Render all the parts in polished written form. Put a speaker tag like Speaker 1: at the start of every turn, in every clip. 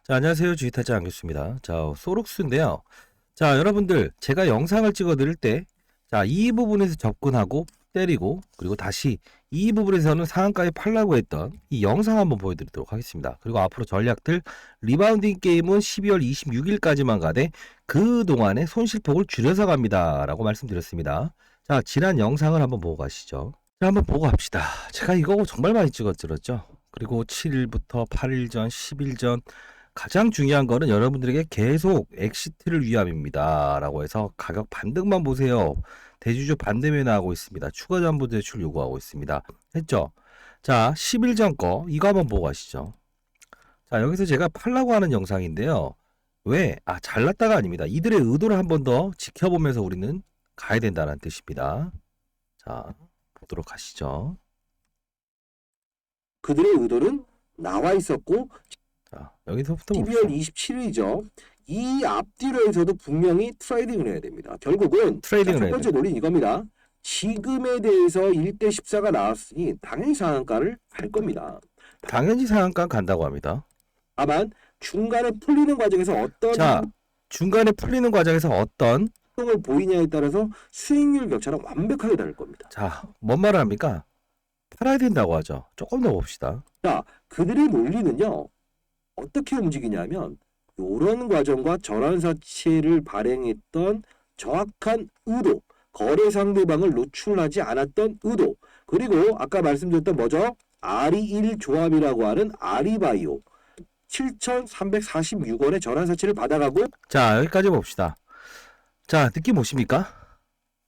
Speaker 1: 자, 안녕하세요. 주식타짜 안교수입니다. 자, 소록스인데요. 자, 여러분들, 제가 영상을 찍어 드릴 때, 자, 이 부분에서 접근하고 때리고, 그리고 다시 이 부분에서는 상한가에 팔라고 했던 이 영상 한번 보여드리도록 하겠습니다. 그리고 앞으로 전략들, 리바운딩 게임은 12월 26일까지만 가되, 그동안에 손실폭을 줄여서 갑니다. 라고 말씀드렸습니다. 자, 지난 영상을 한번 보고 가시죠. 자, 한번 보고 갑시다. 제가 이거 정말 많이 찍어드렸죠. 그리고 7일부터 8일 전, 10일 전, 가장 중요한 거는 여러분들에게 계속 엑시트를 위함입니다. 라고 해서 가격 반등만 보세요. 대주주 반대매 나오고 있습니다. 추가 담보 대출 요구하고 있습니다. 했죠? 자, 10일 전 거 이거 한번 보고 가시죠. 자, 여기서 제가 팔라고 하는 영상인데요. 왜? 잘났다가 아닙니다. 이들의 의도를 한번 더 지켜보면서 우리는 가야 된다는 뜻입니다. 자, 보도록 하시죠.
Speaker 2: 그들의 의도는 나와 있었고
Speaker 1: 자, 여기서부터
Speaker 2: 12월 27일이죠. 이 앞뒤로에서도 분명히 트레이딩을 해야 됩니다. 결국은
Speaker 1: 트레이딩을
Speaker 2: 첫
Speaker 1: 해야
Speaker 2: 번째 논리는 이겁니다. 지금에 대해서 1대 14가 나왔으니 당연히 상한가를 갈 겁니다.
Speaker 1: 당연히 상한가 간다고 합니다.
Speaker 2: 다만 중간에 풀리는 과정에서 어떤
Speaker 1: 자, 중간에 풀리는 과정에서 어떤
Speaker 2: 행동을 보이냐에 따라서 수익률 격차는 완벽하게 다를 겁니다.
Speaker 1: 자, 뭔 말을 합니까? 팔아야 된다고 하죠. 조금 더 봅시다.
Speaker 2: 자, 그들의 논리는요. 어떻게 움직이냐면 이런 과정과 전환사채를 발행했던 정확한 의도, 거래 상대방을 노출하지 않았던 의도, 그리고 아까 말씀드렸던 뭐죠? 아리1 조합이라고 하는 아리바이오 7,346원의 전환사채를 받아가고
Speaker 1: 자, 여기까지 봅시다. 자, 느낌 오십니까?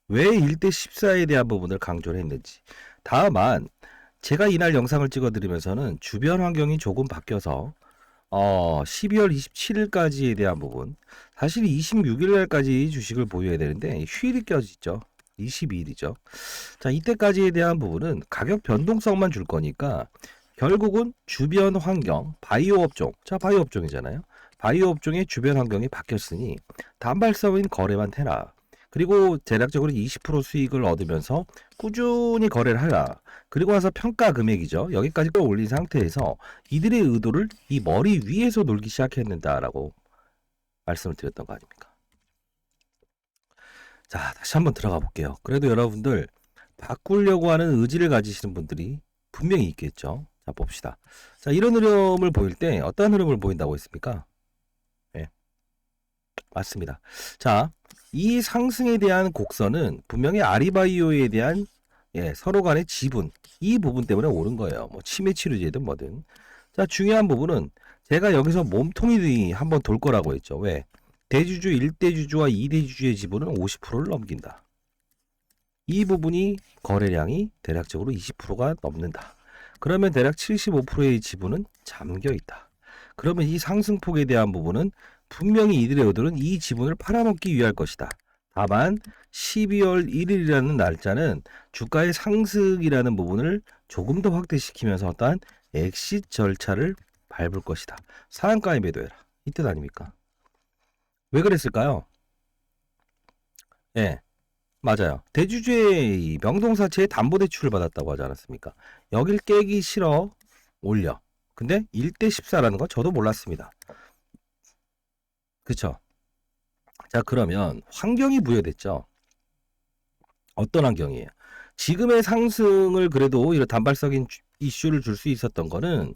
Speaker 1: 왜 1대 14에 대한 부분을 강조를 했는지. 다만 제가 이날 영상을 찍어드리면서는 주변 환경이 조금 바뀌어서 12월 27일까지에 대한 부분, 사실 26일날까지 주식을 보유해야 되는데 휴일이 껴지죠. 22일이죠. 자, 이때까지에 대한 부분은 가격 변동성만 줄 거니까 결국은 주변 환경, 바이오 업종, 자, 바이오 업종이잖아요. 바이오 업종의 주변 환경이 바뀌었으니 단발성인 거래만 해라. 그리고 대략적으로 20% 수익을 얻으면서 꾸준히 거래를 하라. 그리고 나서 평가 금액이죠. 여기까지 끌어올린 상태에서 이들의 의도를 이 머리 위에서 놀기 시작했는다라고 말씀을 드렸던 거 아닙니까? 자, 다시 한번 들어가 볼게요. 그래도 여러분들 바꾸려고 하는 의지를 가지시는 분들이 분명히 있겠죠. 자, 봅시다. 자, 이런 흐름을 보일 때 어떤 흐름을 보인다고 했습니까? 네, 맞습니다. 자, 이 상승에 대한 곡선은 분명히 아리바이오에 대한 서로 간의 지분, 이 부분 때문에 오른 거예요. 뭐 치매 치료제든 뭐든. 자, 중요한 부분은 제가 여기서 몸통이 한번 돌 거라고 했죠. 왜? 대주주 1대주주와 2대주주의 지분은 50%를 넘긴다. 이 부분이 거래량이 대략적으로 20%가 넘는다. 그러면 대략 75%의 지분은 잠겨 있다. 그러면 이 상승폭에 대한 부분은 분명히 이들의 의도는 이 지분을 팔아먹기 위할 것이다. 다만 12월 1일이라는 날짜는 주가의 상승이라는 부분을 조금 더 확대시키면서 어떠한 엑시트 절차를 밟을 것이다. 상한가에 매도해라. 이 뜻 아닙니까? 왜 그랬을까요? 예, 맞아요. 대주주의 명동사채에 담보대출을 받았다고 하지 않았습니까? 여길 깨기 싫어 올려. 근데 1대 14라는 건 저도 몰랐습니다. 그쵸? 자, 그러면 환경이 부여됐죠. 어떤 환경이에요? 지금의 상승을 그래도 이런 단발적인 이슈를 줄 수 있었던 거는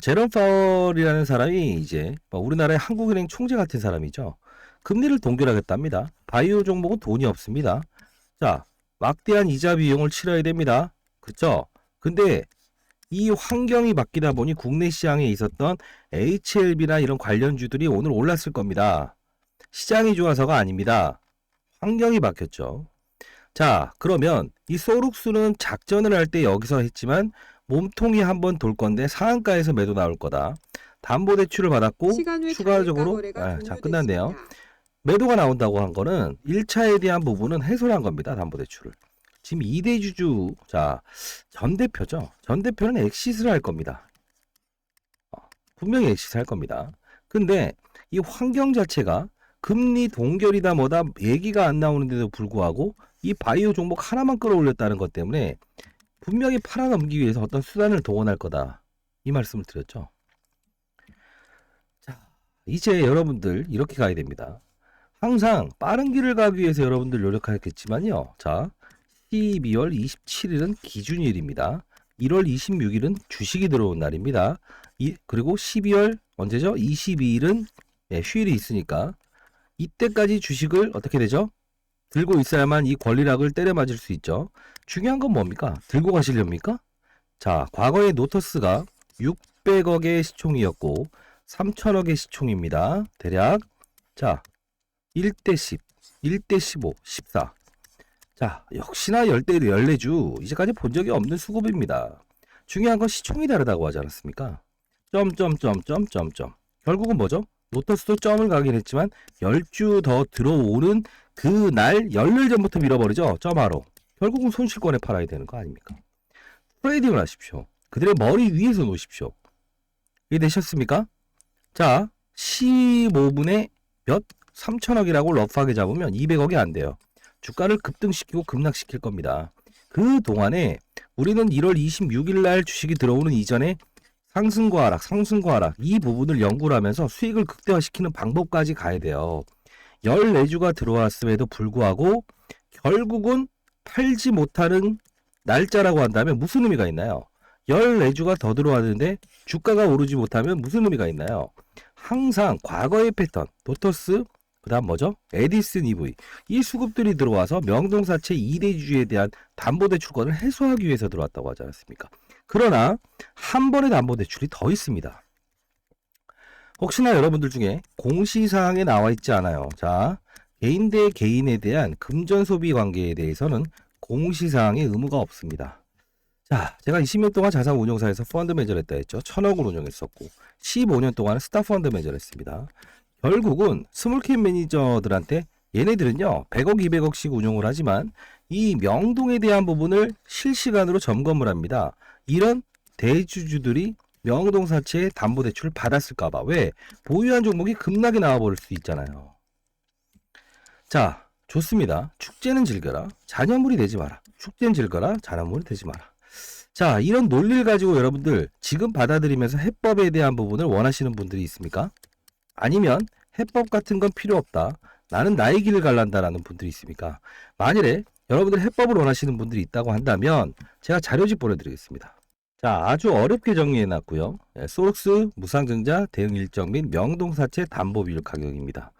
Speaker 1: 제롬 파월이라는 사람이 이제 우리나라의 한국은행 총재 같은 사람이죠. 금리를 동결하겠답니다. 바이오 종목은 돈이 없습니다. 자, 막대한 이자 비용을 치러야 됩니다. 그렇죠? 근데 이 환경이 바뀌다 보니 국내 시장에 있었던 HLB나 이런 관련주들이 오늘 올랐을 겁니다. 시장이 좋아서가 아닙니다. 환경이 바뀌었죠. 자, 그러면 이 소룩스는 작전을 할 때 여기서 했지만 몸통이 한번 돌 건데 상한가에서 매도 나올 거다. 담보대출을 받았고 추가적으로 자, 끝났네요. 매도가 나온다고 한 거는 1차에 대한 부분은 해소를 한 겁니다. 담보대출을. 지금 2대주주, 자, 전 대표죠. 전 대표는 엑시트를 할 겁니다. 분명히 엑시트 할 겁니다. 근데 이 환경 자체가 금리 동결이다 뭐다 얘기가 안 나오는데도 불구하고 이 바이오 종목 하나만 끌어올렸다는 것 때문에 분명히 팔아넘기기 위해서 어떤 수단을 동원할 거다. 이 말씀을 드렸죠. 이제 여러분들 이렇게 가야 됩니다. 항상 빠른 길을 가기 위해서 여러분들 노력하겠지만요. 자, 12월 27일은 기준일입니다. 1월 26일은 주식이 들어온 날입니다. 그리고 12월 언제죠? 22일은 휴일이 있으니까 이때까지 주식을 어떻게 되죠? 들고 있어야만 이 권리락을 때려 맞을 수 있죠. 중요한 건 뭡니까? 들고 가시렵니까? 자, 과거에 노터스가 600억의 시총이었고 3천억의 시총입니다. 대략 자 1대 10, 1대 15, 14. 자, 역시나 열대주 이제까지 본 적이 없는 수급입니다. 중요한 건 시총이 다르다고 하지 않았습니까? 점점점점점점. 결국은 뭐죠? 노터스도 점을 가긴 했지만 10주 더 들어오는 그날 열흘 전부터 밀어버리죠. 점하러. 결국은 손실권에 팔아야 되는 거 아닙니까? 트레이딩을 하십시오. 그들의 머리 위에서 놓으십시오. 이해되셨습니까? 자, 15분에 몇? 3천억이라고 러프하게 잡으면 200억이 안 돼요. 주가를 급등시키고 급락시킬 겁니다. 그 동안에 우리는 1월 26일 날 주식이 들어오는 이전에 상승과 하락 이 부분을 연구를 하면서 수익을 극대화시키는 방법까지 가야 돼요. 14주가 들어왔음에도 불구하고 결국은 팔지 못하는 날짜라고 한다면 무슨 의미가 있나요? 14주가 더 들어왔는데 주가가 오르지 못하면 무슨 의미가 있나요? 항상 과거의 패턴, 노터스, 그 다음 뭐죠? 에디슨 EV. 이 수급들이 들어와서 명동사채 2대주주에 대한 담보대출권을 해소하기 위해서 들어왔다고 하지 않았습니까? 그러나 한 번의 담보대출이 더 있습니다. 혹시나 여러분들 중에 공시사항에 나와 있지 않아요. 자, 개인 대 개인에 대한 금전소비 관계에 대해서는 공시사항에 의무가 없습니다. 자, 제가 20년 동안 자산운용사에서 펀드 매니저를 했다 했죠. 1000억을 운영했었고 15년 동안 스타펀드 매니저를 했습니다. 결국은 스몰캡 매니저들한테 얘네들은요 100억 200억씩 운용을 하지만 이 명동에 대한 부분을 실시간으로 점검을 합니다. 이런 대주주들이 명동사채의 담보대출을 받았을까봐. 왜? 보유한 종목이 급락이 나와버릴 수 있잖아요. 자, 좋습니다. 축제는 즐겨라. 잔여물이 되지 마라. 축제는 즐겨라. 잔여물이 되지 마라. 자, 이런 논리를 가지고 여러분들 지금 받아들이면서 해법에 대한 부분을 원하시는 분들이 있습니까? 아니면 해법 같은 건 필요 없다. 나는 나의 길을 갈란다라는 분들이 있습니까? 만일에 여러분들 해법을 원하시는 분들이 있다고 한다면 제가 자료집 보내드리겠습니다. 자, 아주 어렵게 정리해놨고요. 소록스 무상증자 대응 일정 및 명동사채 담보비율 가격입니다.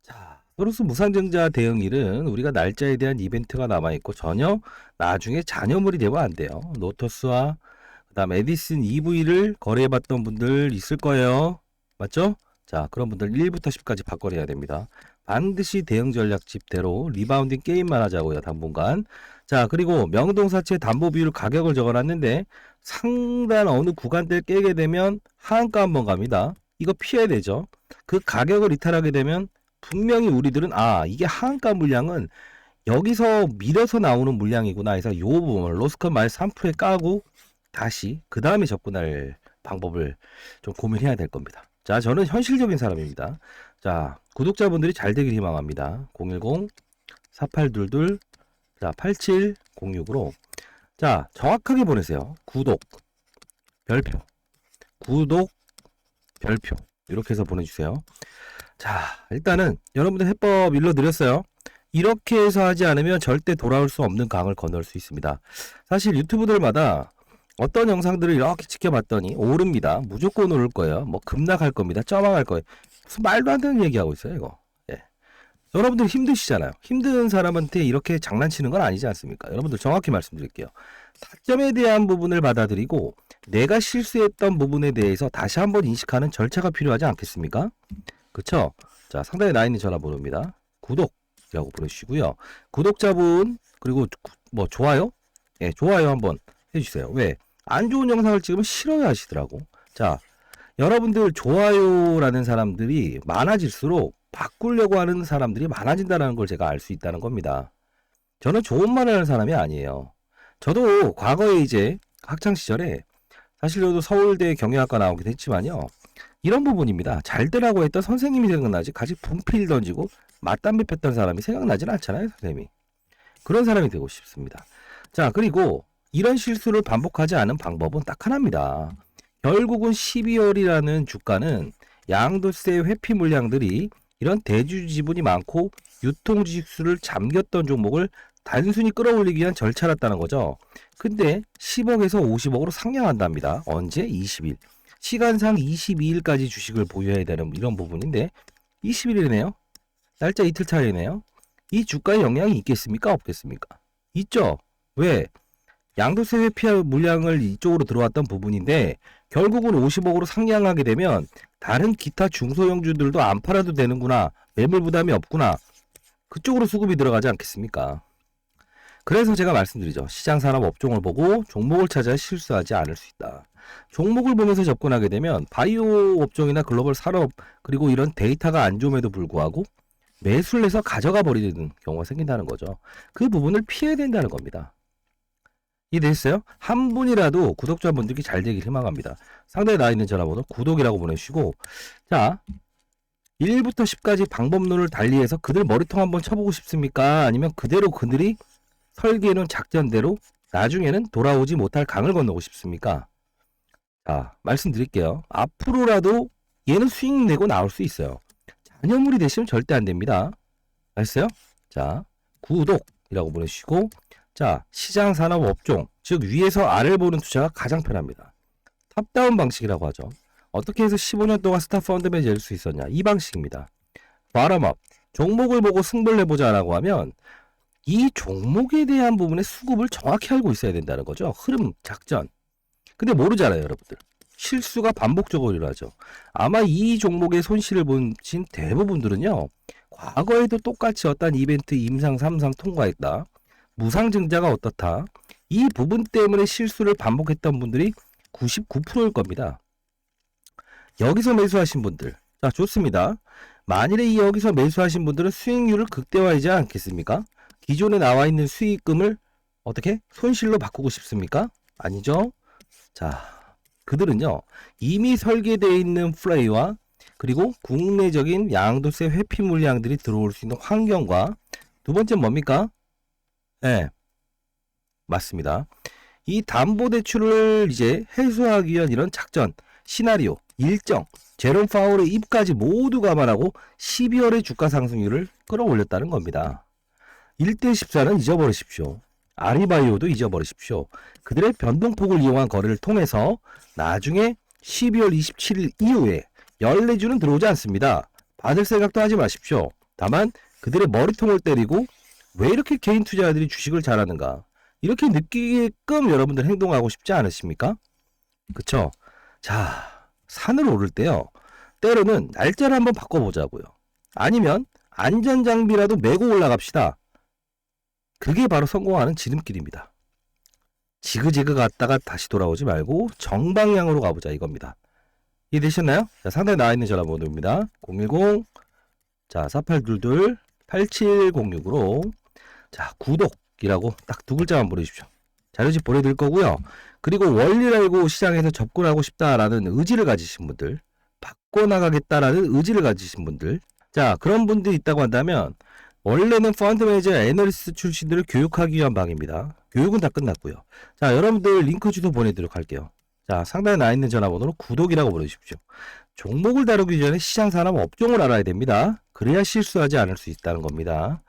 Speaker 1: 자, 소록스 무상증자 대응일은 우리가 날짜에 대한 이벤트가 남아있고 전혀 나중에 잔여물이 되면 안 돼요. 노터스와 그다음 에디슨 EV를 거래해봤던 분들 있을 거예요. 맞죠? 자, 그런 분들 1부터 10까지 바꿔야 됩니다. 반드시 대응 전략집대로 리바운딩 게임만 하자고요, 당분간. 자, 그리고 명동사채 담보비율 가격을 적어놨는데 상단 어느 구간대를 깨게 되면 하한가 한번 갑니다. 이거 피해야 되죠. 그 가격을 이탈하게 되면 분명히 우리들은 이게 하한가 물량은 여기서 밀어서 나오는 물량이구나 해서 요 부분을 로스컷 마이너스 3%에 까고 다시 그 다음에 접근할 방법을 좀 고민해야 될 겁니다. 자, 저는 현실적인 사람입니다. 자, 구독자분들이 잘 되길 희망합니다. 010-4822-8706으로 자, 정확하게 보내세요. 구독, 별표, 구독, 별표 이렇게 해서 보내주세요. 자, 일단은 여러분들 해법 일러드렸어요. 이렇게 해서 하지 않으면 절대 돌아올 수 없는 강을 건널 수 있습니다. 사실 유튜브들마다 어떤 영상들을 이렇게 지켜봤더니 오릅니다. 무조건 오를 거예요. 뭐 급락할 겁니다. 점왕할 거예요. 무슨 말도 안 되는 얘기하고 있어요, 이거. 예. 여러분들 힘드시잖아요. 힘든 사람한테 이렇게 장난치는 건 아니지 않습니까? 여러분들 정확히 말씀드릴게요. 타점에 대한 부분을 받아들이고 내가 실수했던 부분에 대해서 다시 한번 인식하는 절차가 필요하지 않겠습니까? 그쵸? 자, 상단에 나 있는 전화번호입니다. 구독이라고 보내주시고요. 구독자분 그리고 뭐 좋아요? 예, 좋아요 한번 해주세요. 왜? 안 좋은 영상을 찍으면 싫어하시더라고. 자, 여러분들 좋아요라는 사람들이 많아질수록 바꾸려고 하는 사람들이 많아진다는 걸 제가 알 수 있다는 겁니다. 저는 좋은 말을 하는 사람이 아니에요. 저도 과거에 이제 학창시절에 사실 저도 서울대 경영학과 나오기도 했지만요. 이런 부분입니다. 잘 되라고 했던 선생님이 생각나지 같이 분필 던지고 맞담배 폈던 사람이 생각나진 않잖아요, 선생님이. 그런 사람이 되고 싶습니다. 자, 그리고 이런 실수를 반복하지 않은 방법은 딱 하나입니다. 결국은 12월이라는 주가는 양도세 회피 물량들이 이런 대주 지분이 많고 유통 주식수를 잠겼던 종목을 단순히 끌어올리기 위한 절차였다는 거죠. 근데 10억에서 50억으로 상향한답니다. 언제? 20일. 시간상 22일까지 주식을 보유해야 되는 이런 부분인데 21일이네요. 날짜 이틀 차이네요. 이 주가에 영향이 있겠습니까? 없겠습니까? 있죠. 왜? 양도세 회피 물량을 이쪽으로 들어왔던 부분인데 결국은 50억으로 상향하게 되면 다른 기타 중소형주들도 안 팔아도 되는구나. 매물 부담이 없구나. 그쪽으로 수급이 들어가지 않겠습니까? 그래서 제가 말씀드리죠. 시장 산업 업종을 보고 종목을 찾아 실수하지 않을 수 있다. 종목을 보면서 접근하게 되면 바이오 업종이나 글로벌 산업 그리고 이런 데이터가 안 좋음에도 불구하고 매수를 해서 가져가 버리는 경우가 생긴다는 거죠. 그 부분을 피해야 된다는 겁니다. 이해되셨어요? 한 분이라도 구독자분들께 잘 되길 희망합니다. 상단에 나와 있는 전화번호 구독이라고 보내주시고 자 1부터 10까지 방법론을 달리해서 그들 머리통 한번 쳐보고 싶습니까? 아니면 그대로 그들이 설계해놓은 작전대로 나중에는 돌아오지 못할 강을 건너고 싶습니까? 자 말씀드릴게요. 앞으로라도 얘는 수익 내고 나올 수 있어요. 잔여물이 되시면 절대 안 됩니다. 알았어요? 자 구독이라고 보내주시고 자, 시장 산업 업종, 즉 위에서 아래를 보는 투자가 가장 편합니다. 탑다운 방식이라고 하죠. 어떻게 해서 15년 동안 스타 펀드맨이 될 수 있었냐? 이 방식입니다. 바람업, 종목을 보고 승부를 해보자라고 하면 이 종목에 대한 부분의 수급을 정확히 알고 있어야 된다는 거죠. 흐름, 작전. 근데 모르잖아요, 여러분들. 실수가 반복적으로 일어나죠. 아마 이 종목의 손실을 보신 대부분들은요. 과거에도 똑같이 어떤 이벤트 임상, 3상 통과했다. 무상증자가 어떻다. 이 부분 때문에 실수를 반복했던 분들이 99%일 겁니다. 여기서 매수하신 분들. 자, 좋습니다. 만일에 이 여기서 매수하신 분들은 수익률을 극대화하지 않겠습니까? 기존에 나와 있는 수익금을 어떻게? 손실로 바꾸고 싶습니까? 아니죠. 자, 그들은요. 이미 설계되어 있는 플레이와 그리고 국내적인 양도세 회피 물량들이 들어올 수 있는 환경과 두 번째 뭡니까? 네, 맞습니다. 이 담보대출을 이제 해소하기 위한 이런 작전, 시나리오, 일정, 제롬 파월의 입까지 모두 감안하고 12월의 주가 상승률을 끌어올렸다는 겁니다. 1대 14는 잊어버리십시오. 아리바이오도 잊어버리십시오. 그들의 변동폭을 이용한 거래를 통해서 나중에 12월 27일 이후에 14주는 들어오지 않습니다. 받을 생각도 하지 마십시오. 다만 그들의 머리통을 때리고 왜 이렇게 개인 투자자들이 주식을 잘하는가? 이렇게 느끼게끔 여러분들 행동하고 싶지 않으십니까? 그쵸? 자, 산을 오를 때요. 때로는 날짜를 한번 바꿔보자고요. 아니면 안전장비라도 메고 올라갑시다. 그게 바로 성공하는 지름길입니다. 지그재그 갔다가 다시 돌아오지 말고 정방향으로 가보자 이겁니다. 이해되셨나요? 자, 상단에 나와 있는 전화번호입니다. 010 자, 4822 8706으로 자, 구독이라고 딱 두 글자만 보내주십시오. 자료집 보내드릴 거고요. 그리고 원리를 알고 시장에서 접근하고 싶다라는 의지를 가지신 분들, 바꿔나가겠다라는 의지를 가지신 분들, 자, 그런 분들이 있다고 한다면 원래는 펀드 매니저 애널리스트 출신들을 교육하기 위한 방입니다. 교육은 다 끝났고요. 자, 여러분들 링크 주소 보내드리도록 할게요. 자, 상단에 나와 있는 전화번호로 구독이라고 보내주십시오. 종목을 다루기 전에 시장 산업 업종을 알아야 됩니다. 그래야 실수하지 않을 수 있다는 겁니다.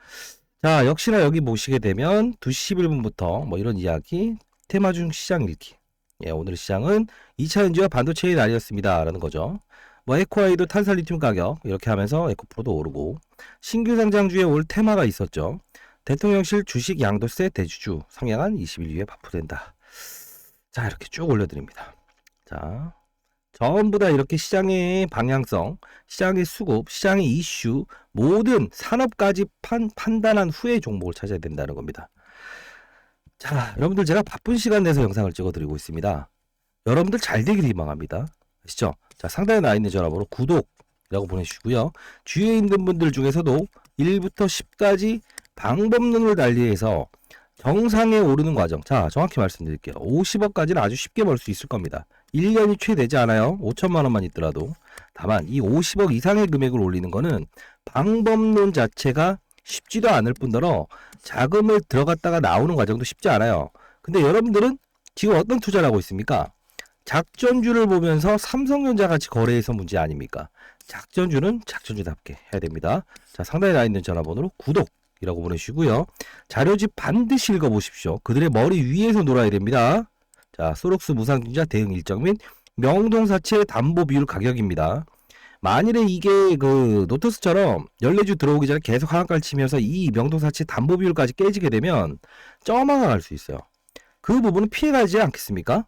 Speaker 1: 자, 역시나 여기 보시게 되면 2시 11분부터 뭐 이런 이야기, 테마 중 시장 읽기. 예, 오늘 시장은 2차 전지와 반도체의 날이었습니다. 라는 거죠. 뭐 에코아이도 탄산 리튬 가격 이렇게 하면서 에코프로도 오르고 신규 상장주에 올 테마가 있었죠. 대통령실 주식 양도세 대주주 상향한 20일 이후에 반포된다. 자, 이렇게 쭉 올려드립니다. 자, 전부 다 이렇게 시장의 방향성, 시장의 수급, 시장의 이슈, 모든 산업까지 판단한 후에 종목을 찾아야 된다는 겁니다. 자, 여러분들 제가 바쁜 시간 내서 영상을 찍어드리고 있습니다. 여러분들 잘 되길 희망합니다. 아시죠? 자, 상단에 나와 있는 전화번호 구독이라고 보내주시고요. 주위에 있는 분들 중에서도 1부터 10까지 방법론을 달리해서 정상에 오르는 과정. 자, 정확히 말씀드릴게요. 50억까지는 아주 쉽게 벌 수 있을 겁니다. 1년이 채 되지 않아요. 5천만 원만 있더라도. 다만 이 50억 이상의 금액을 올리는 거는 방법론 자체가 쉽지도 않을 뿐더러 자금을 들어갔다가 나오는 과정도 쉽지 않아요. 근데 여러분들은 지금 어떤 투자를 하고 있습니까? 작전주를 보면서 삼성전자 같이 거래해서 문제 아닙니까? 작전주는 작전주답게 해야 됩니다. 자, 상단에 나와 있는 전화번호로 구독이라고 보내주시고요. 자료집 반드시 읽어보십시오. 그들의 머리 위에서 놀아야 됩니다. 자, 소록스 무상증자 대응 일정 및 명동사채 담보 비율 가격입니다. 만일에 이게 그 노트스처럼 14주 들어오기 전에 계속 하한가를 치면서 이 명동사채 담보 비율까지 깨지게 되면 쩌마가 갈 수 있어요. 그 부분은 피해가지 않겠습니까?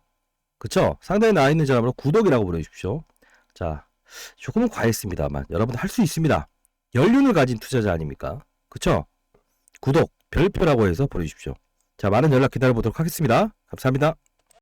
Speaker 1: 그쵸? 상단에 나와 있는 전화번호 구독이라고 보내주십시오. 자, 조금은 과했습니다만 여러분 할 수 있습니다. 연륜을 가진 투자자 아닙니까? 그쵸? 구독, 별표라고 해서 보내주십시오. 자, 많은 연락 기다려보도록 하겠습니다. 감사합니다.